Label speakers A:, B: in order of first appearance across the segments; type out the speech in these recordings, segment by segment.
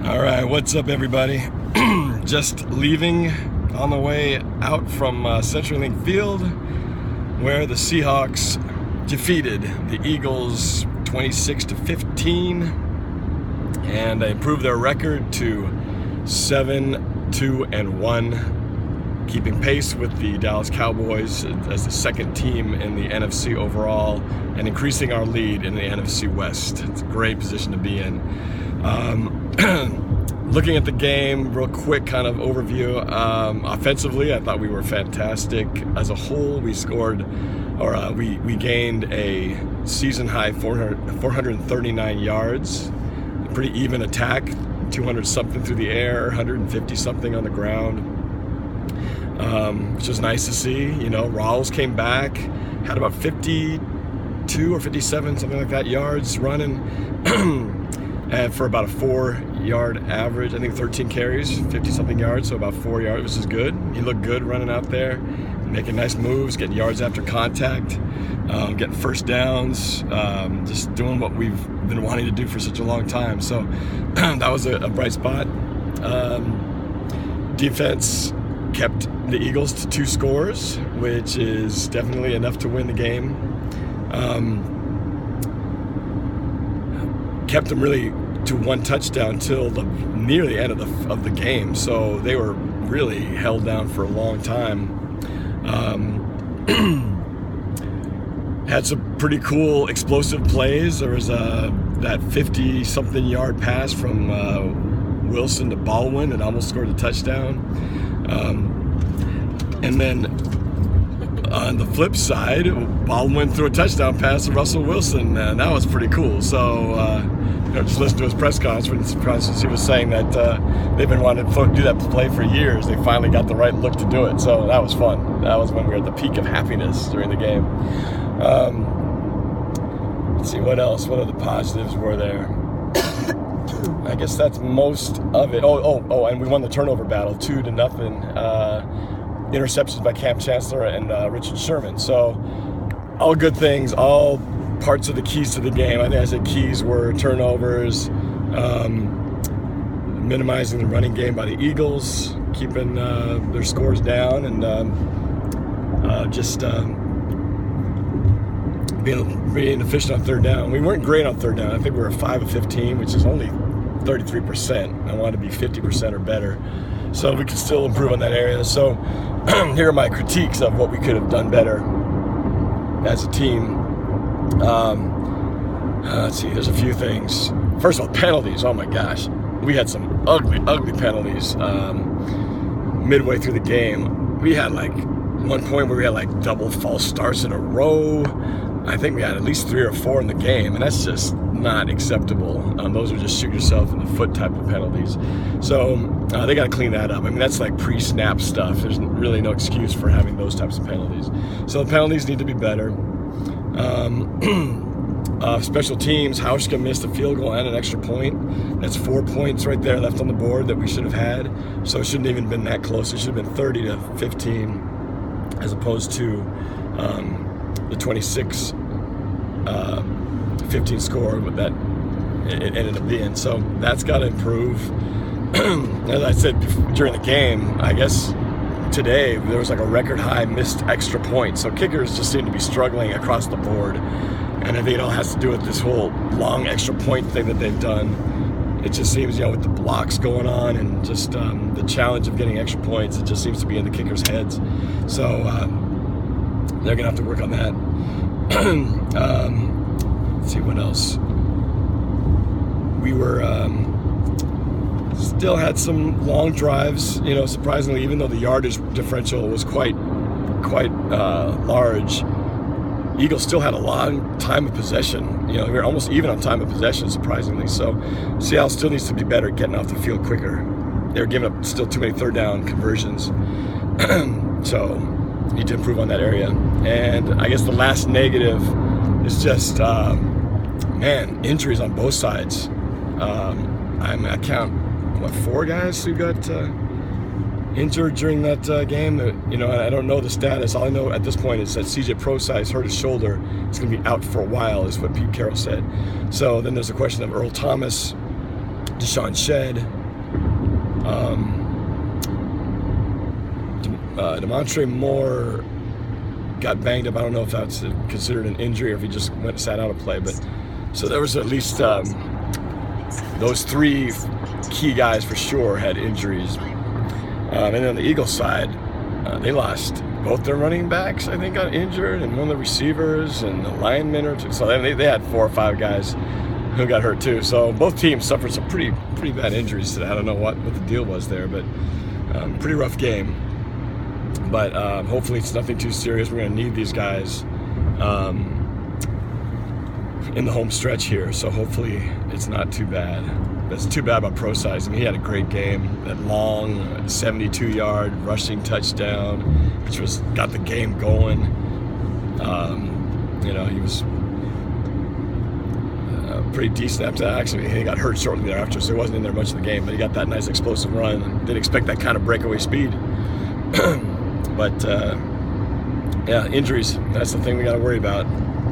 A: All right, what's up, everybody? Just leaving on the way out from CenturyLink Field, where the Seahawks defeated the Eagles 26-15, and they improved their record to 7-2-1, keeping pace with the Dallas Cowboys as the second team in the NFC overall, and increasing our lead in the NFC West. It's a great position to be in. Looking at the game, real quick kind of overview. Offensively, I thought we were fantastic. As a whole, we gained a season high 439 yards. A pretty even attack, 200 something through the air, 150 something on the ground, which was nice to see. You know, Rawls came back, had about 52 or 57, something like that, yards running. And for about a 4-yard average, I think 13 carries, 50-something yards, so about 4 yards, which is good. He looked good running out there, making nice moves, getting yards after contact, getting first downs, just doing what we've been wanting to do for such a long time. So that was a bright spot. Defense kept the Eagles to 2 scores, which is definitely enough to win the game. Kept them really to 1 touchdown till near the end of the game, so they were really held down for a long time. Had some pretty cool explosive plays. There was that 50-something yard pass from Wilson to Baldwin and almost scored a touchdown. And then on the flip side, Baldwin threw a touchdown pass to Russell Wilson, and that was pretty cool. So, just listen to his press conference. He was saying that they've been wanting to do that play for years. They finally got the right look to do it. So that was fun. That was when we were at the peak of happiness during the game. Let's see, what else? What other positives were there? I guess that's most of it. Oh, and we won the turnover battle 2-0. Interceptions by Cam Chancellor and Richard Sherman. So all good things, all parts of the keys to the game. I think I said keys were turnovers, minimizing the running game by the Eagles, keeping their scores down, and being efficient on third down. We weren't great on third down. I think we were 5 of 15, which is only 33%. I wanted to be 50% or better, so we could still improve on that area. So here are my critiques of what we could have done better as a team. Let's see, there's a few things. First of all, penalties. Oh my gosh, we had some ugly penalties midway through the game. We had one point where we had double false starts in a row. I think we had at least 3 or 4 in the game, and that's just not acceptable. Those are just shoot yourself in the foot type of penalties. So they got to clean that up. I mean, that's like pre-snap stuff. There's really no excuse for having those types of penalties. So the penalties need to be better. Special teams, Hauschka missed a field goal and an extra point. That's 4 points right there left on the board that we should have had. So it shouldn't even been that close. It should have been 30-15 as opposed to the 26-15 score that it ended up being. So that's got to improve. As I said during the game, I guess today there was a record high missed extra points. So kickers just seem to be struggling across the board. And I think it all has to do with this whole long extra point thing that they've done. It just seems, with the blocks going on and just the challenge of getting extra points, it just seems to be in the kickers' heads. So they're going to have to work on that. Let's see, what else? We were still had some long drives, surprisingly, even though the yardage differential was quite large. Eagles still had a long time of possession. We were almost even on time of possession, surprisingly. So Seattle still needs to be better at getting off the field quicker. They were giving up still too many third down conversions. So need to improve on that area. And I guess the last negative is just, injuries on both sides. I count, 4 guys who got injured during that game. I don't know the status. All I know at this point is that CJ Prosise hurt his shoulder. It's going to be out for a while, is what Pete Carroll said. So then there's a question of Earl Thomas Deshaun Shedd, Demontre Moore got banged up. I don't know if that's considered an injury or if he just sat out of play, but so there was at least those 3 key guys for sure had injuries. And then on the Eagles side, they lost both their running backs, I think, got injured, and one of the receivers and the linemen or two. So they had 4 or 5 guys who got hurt too. So both teams suffered some pretty bad injuries today. I don't know what the deal was there, but pretty rough game. But hopefully it's nothing too serious. We're going to need these guys in the home stretch here. So hopefully it's not too bad. That's too bad about Pro-Size. I mean, he had a great game. That long 72-yard rushing touchdown, which got the game going. He was pretty decent after that. Actually, he got hurt shortly thereafter, so he wasn't in there much of the game. But he got that nice explosive run. Didn't expect that kind of breakaway speed. But injuries. That's the thing we got to worry about.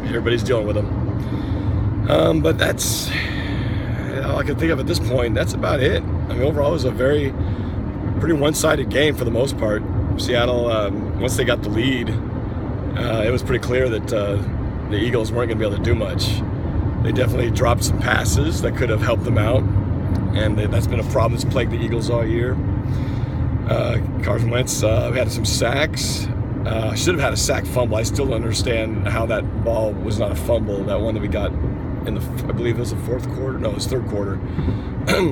A: Everybody's dealing with them. But that's all I can think of at this point. That's about it. I mean, overall, it was a pretty one-sided game for the most part. Seattle, once they got the lead, it was pretty clear that the Eagles weren't going to be able to do much. They definitely dropped some passes that could have helped them out, and that's been a problem that's plagued the Eagles all year. Carson Wentz had some sacks. Should have had a sack fumble. I still don't understand how that ball was not a fumble. That one that we got in I believe it was the 4th quarter. No, it was 3rd quarter.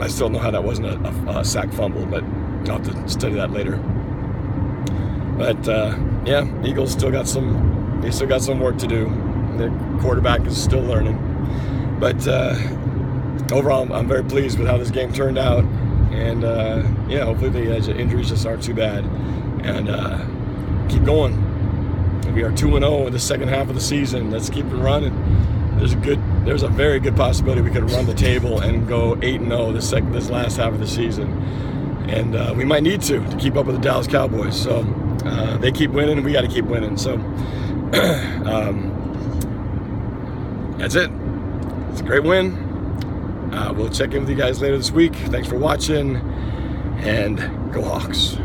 A: I still don't know how that wasn't a sack fumble, but I'll have to study that later. But Eagles still got some work to do. Their quarterback is still learning. But overall, I'm very pleased with how this game turned out. And hopefully the injuries just aren't too bad. And keep going. We are 2-0 in the second half of the season. Let's keep it running. There's a very good possibility we could run the table and go 8-0 this last half of the season. And we might need to keep up with the Dallas Cowboys. So they keep winning, and we got to keep winning. So that's it. It's a great win. We'll check in with you guys later this week. Thanks for watching, and go Hawks.